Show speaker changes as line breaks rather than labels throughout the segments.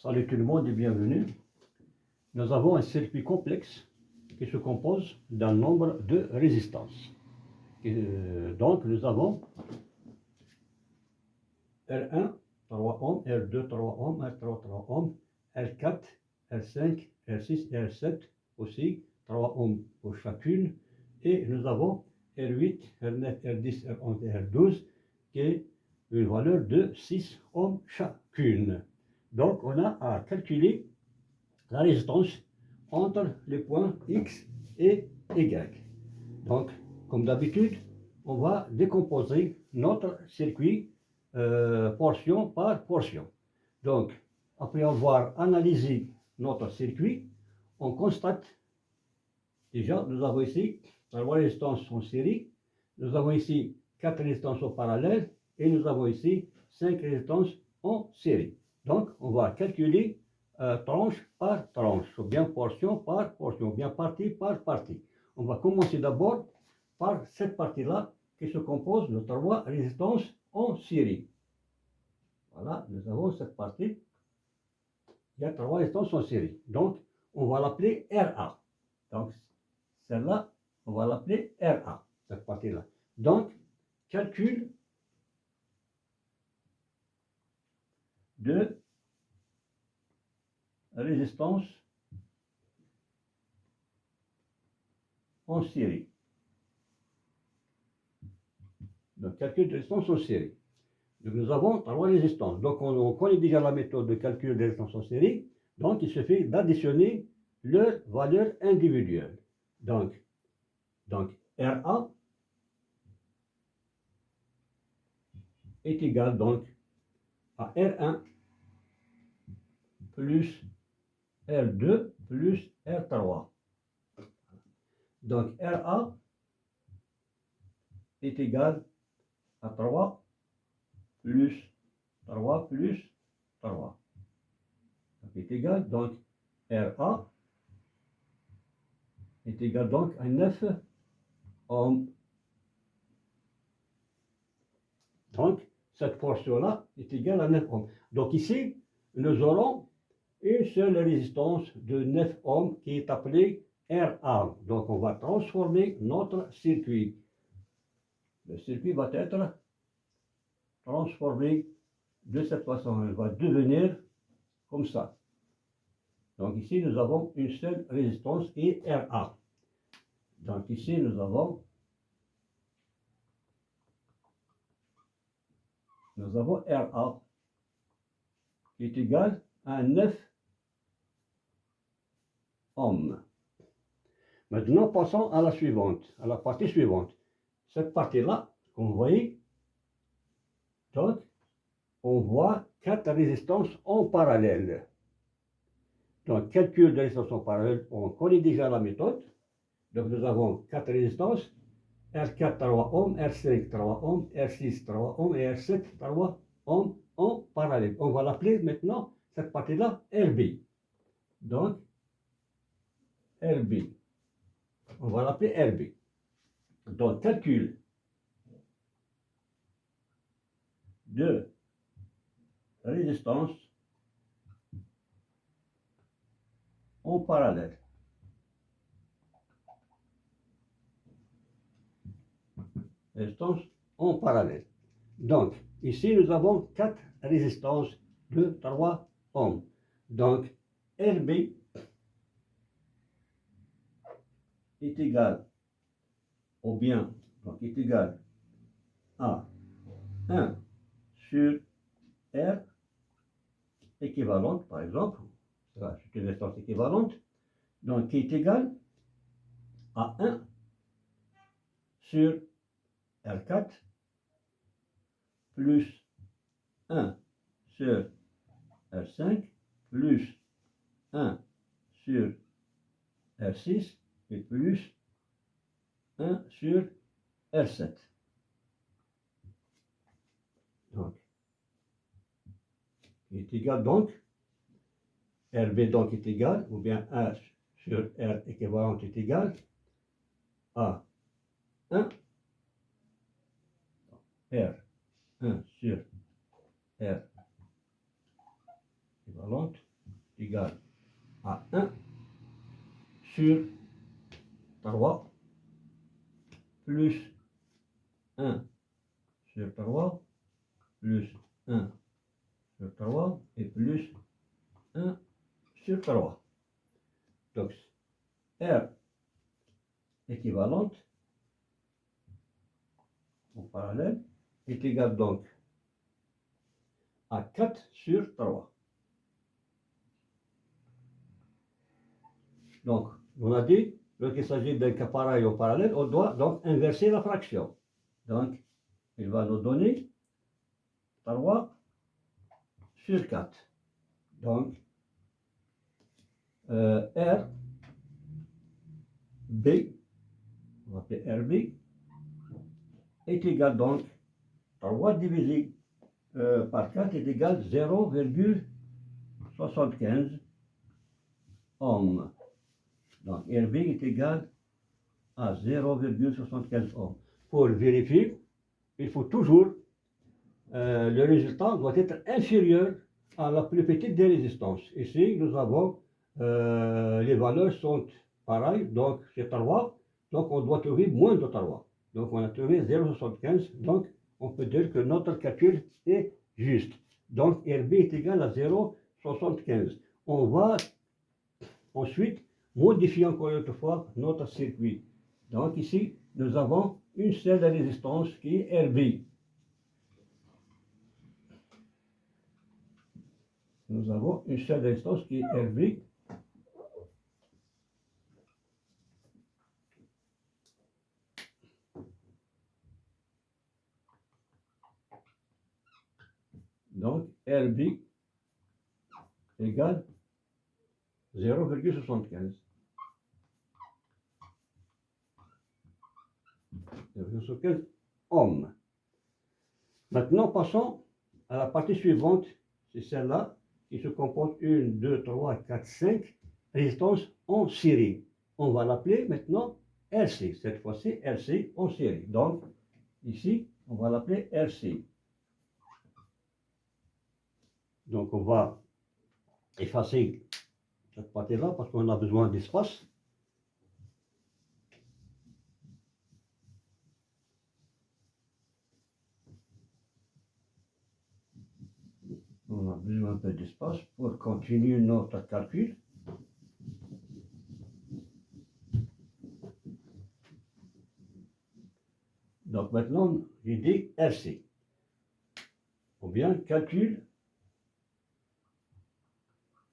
Salut tout le monde et bienvenue. Nous avons un circuit complexe qui se compose d'un nombre de résistances. Donc nous avons R1, 3 ohms, R2, 3 ohms, R3, 3 ohms, R4, R5, R6 et R7 aussi, 3 ohms pour chacune. Et nous avons R8, R9, R10, R11 et R12 qui est une valeur de 6 ohms chacune. Donc on a à calculer la résistance entre les points X et Y. Donc, comme d'habitude, on va décomposer notre circuit portion par portion. Donc, après avoir analysé notre circuit, on constate, déjà, nous avons ici 3 résistances en série, nous avons ici 4 résistances en parallèle, et nous avons ici 5 résistances en série. Donc, on va calculer tranche par tranche, ou bien portion par portion, ou bien partie par partie. On va commencer d'abord par cette partie-là qui se compose de 3 résistances en série. Voilà, nous avons cette partie. Il y a 3 résistances en série. Donc, on va l'appeler RA. Donc, celle-là, on va l'appeler RA, cette partie-là. Donc, calcul de résistance en série. Donc, calcul de résistance en série. Donc, nous avons 3 résistances. Donc, on connaît déjà la méthode de calcul de résistance en série. Donc, il suffit d'additionner leurs valeurs individuelles. Donc RA est égal donc à R1 plus R2 plus R3. Donc RA est égal à 3 plus 3 plus 3. Donc est égal donc RA est égal donc à 9 ohms. Donc cette portion-là est égale à 9 ohms. Donc ici, nous aurons une seule résistance de 9 ohms qui est appelée RA. Donc on va transformer notre circuit. Le circuit va être transformé de cette façon. Il va devenir comme ça. Donc ici, nous avons une seule résistance qui est RA. Donc ici, nous avons RA qui est égal à 9 ohms. Maintenant, passons à la suivante, à la partie suivante. Cette partie-là, comme vous voyez, donc, on voit 4 résistances en parallèle. Donc, calcul de résistance en parallèle, on connaît déjà la méthode. Donc, nous avons 4 résistances, R4 3 ohms, R5 3 ohms, R6 3 ohms et R7 3 ohms en parallèle. On va l'appeler maintenant, cette partie-là, RB. Donc, RB. On va l'appeler RB. Donc, calcul de résistance en parallèle. Résistance en parallèle. Donc, ici, nous avons 4 résistances de 3 ohms. Donc, RB est égal, ou bien, donc est égal à 1 sur R équivalente, par exemple, c'est une résistance équivalente, donc qui est égal à 1 sur R4 plus 1 sur R5 plus 1 sur R6 et plus 1 sur R7. Donc, qui est égal donc, RB donc est égal, ou bien 1 sur R équivalente est égal à 1 R1 sur R équivalente égal à 1 sur 3 plus 1 sur 3 plus 1 sur 3 et plus 1 sur 3. Donc, R équivalente en parallèle est égal donc à 4 sur 3. Donc, on a dit, lorsqu'il s'agit d'un cas pareil en parallèle, on doit donc inverser la fraction. Donc, il va nous donner 3 sur 4. Donc, R, B, on va appeler RB, est égal donc 3 divisé par 4 est égal 0,75 ohms. Donc RB est égal à 0,75 ohms. Pour vérifier, il faut toujours, le résultat doit être inférieur à la plus petite des résistances. Ici, nous avons, les valeurs sont pareilles, donc c'est 3, donc on doit trouver moins de 3. Donc on a trouvé 0,75, donc on peut dire que notre calcul est juste. Donc RB est égal à 0,75. On va ensuite modifier encore une fois notre circuit. Donc ici, nous avons une seule résistance qui est RB. Nous avons une seule résistance qui est RB. Donc RB égale 0,75. 0,75 ohms. Maintenant, passons à la partie suivante. C'est celle-là qui se compose 1, 2, 3, 4, 5 résistances en série. On va l'appeler maintenant RC. Cette fois-ci, RC en série. Donc, ici, on va l'appeler RC. Donc, on va effacer cette partie-là parce qu'on a besoin d'espace. On a besoin un peu d'espace pour continuer notre calcul. Donc maintenant, j'ai dit RC. Ou bien calcul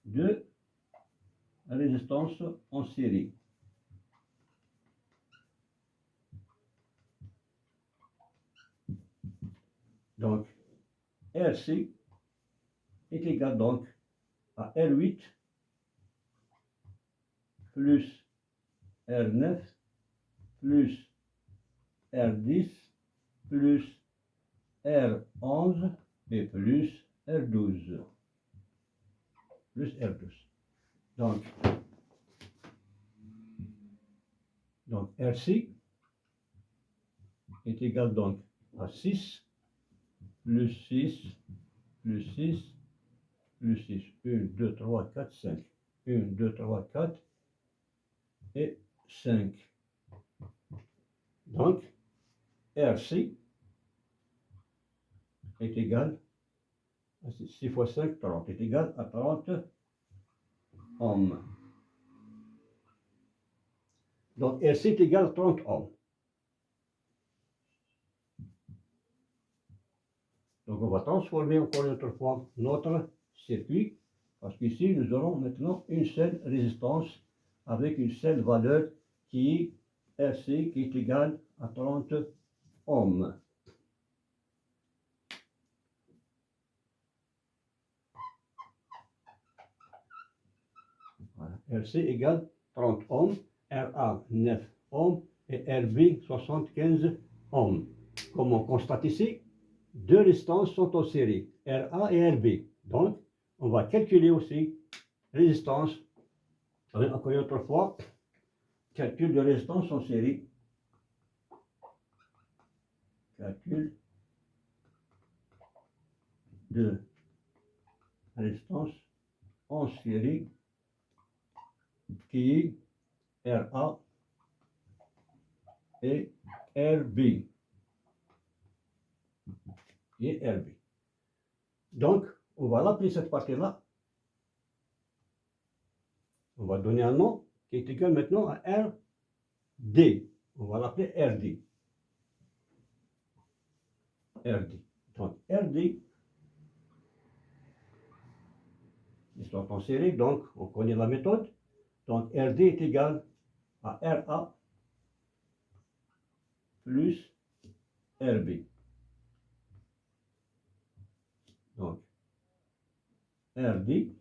de résistance en série. Donc, RC est égal donc à R8 plus R9 plus R10 plus R11 et plus R12. Plus R12. Donc RC est égal donc à 6 plus 6 plus 6 plus 6. 1, 2, 3, 4, 5. 1, 2, 3, 4 et 5. Donc, RC est égal à 6 fois 5, 30, est égal à 30 ohms. Donc, RC est égal à 30 ohms. Donc, on va transformer encore une autre fois notre circuit, parce qu'ici, nous aurons maintenant une seule résistance avec une seule valeur qui est RC, qui est égale à 30 ohms. Voilà. RC égale 30 ohms, RA 9 ohms et RB 75 ohms. Comme on constate ici, deux résistances sont en série, RA et RB. Donc, on va calculer aussi résistance. Encore une autre fois, calcul de résistance en série. Calcul de résistance en série qui est RA et RB. Et RB. Donc, on va l'appeler cette partie-là. On va donner un nom qui est égal maintenant à RD. On va l'appeler RD. RD. Donc, RD, ils sont en série, donc on connaît la méthode. Donc, RD est égal à RA plus RB. Donc, RD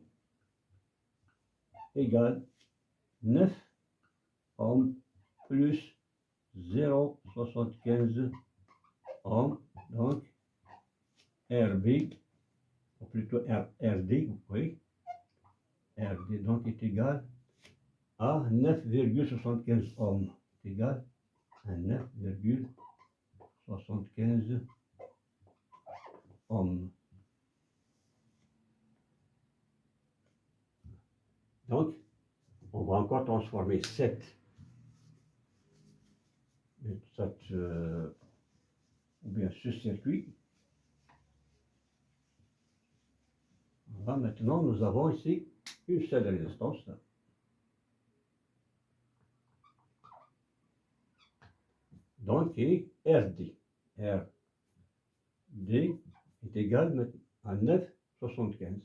égale 9 ohms plus 0,75 ohms. Donc, RB, ou plutôt RD, oui, RD donc est égal à 9,75 ohms. C'est égal à 9,75 ohms. Donc, on va encore transformer cette ou bien ce circuit. Là, maintenant, nous avons ici une seule résistance. Donc, qui est RD. RD est égal à 9,75.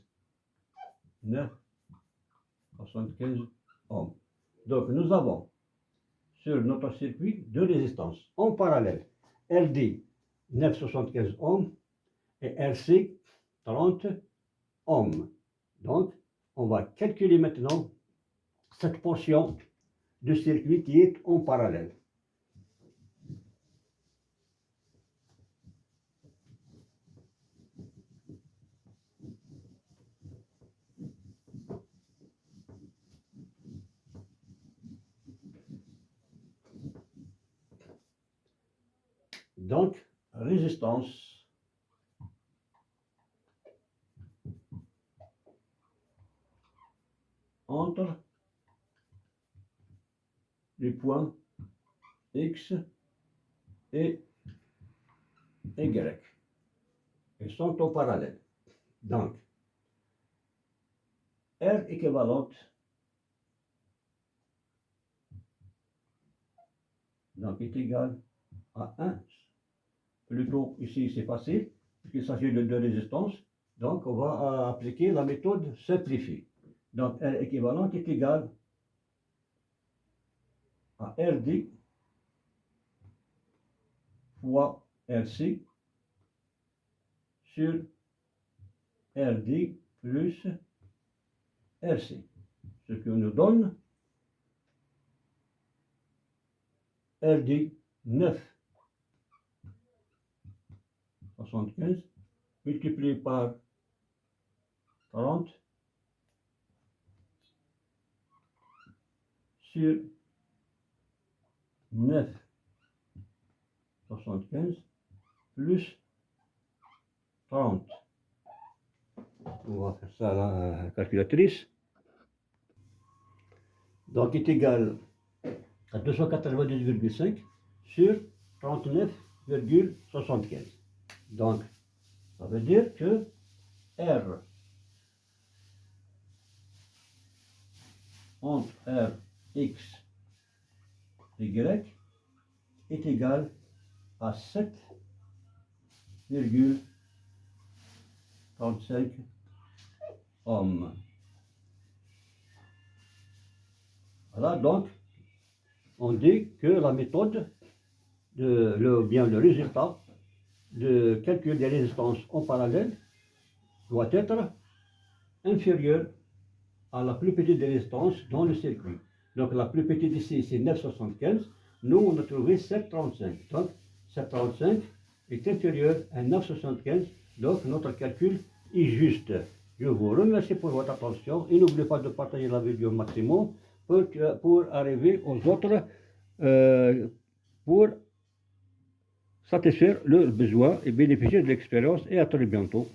9,75 ohms. Donc, nous avons sur notre circuit deux résistances en parallèle. RD 9,75 ohms et RC 30 ohms. Donc, on va calculer maintenant cette portion de circuit qui est en parallèle. Donc, résistance entre les points X et Y. Ils sont en parallèle. Donc, R équivalente, donc est égal à 1. Plutôt ici c'est facile, puisqu'il s'agit de deux résistances. Donc on va appliquer la méthode simplifiée. Donc R équivalente est égal à RD fois RC sur RD plus RC. Ce que nous donne RD 9,75 multiplié par 30 sur 9,75 plus 30. On va faire ça à la calculatrice. Donc est égal à 290,5 sur 39,75. Donc, ça veut dire que R entre R, X, Y est égal à 7,35 ohms. Voilà, donc, on dit que la méthode, le résultat de calcul des résistances en parallèle doit être inférieur à la plus petite des résistances dans le circuit. Donc la plus petite ici, c'est 9,75. Nous, on a trouvé 7,35. Donc 7,35 est inférieur à 9,75. Donc notre calcul est juste. Je vous remercie pour votre attention et n'oubliez pas de partager la vidéo au maximum pour arriver aux autres, pour satisfaire leurs besoins et bénéficier de l'expérience. Et à très bientôt.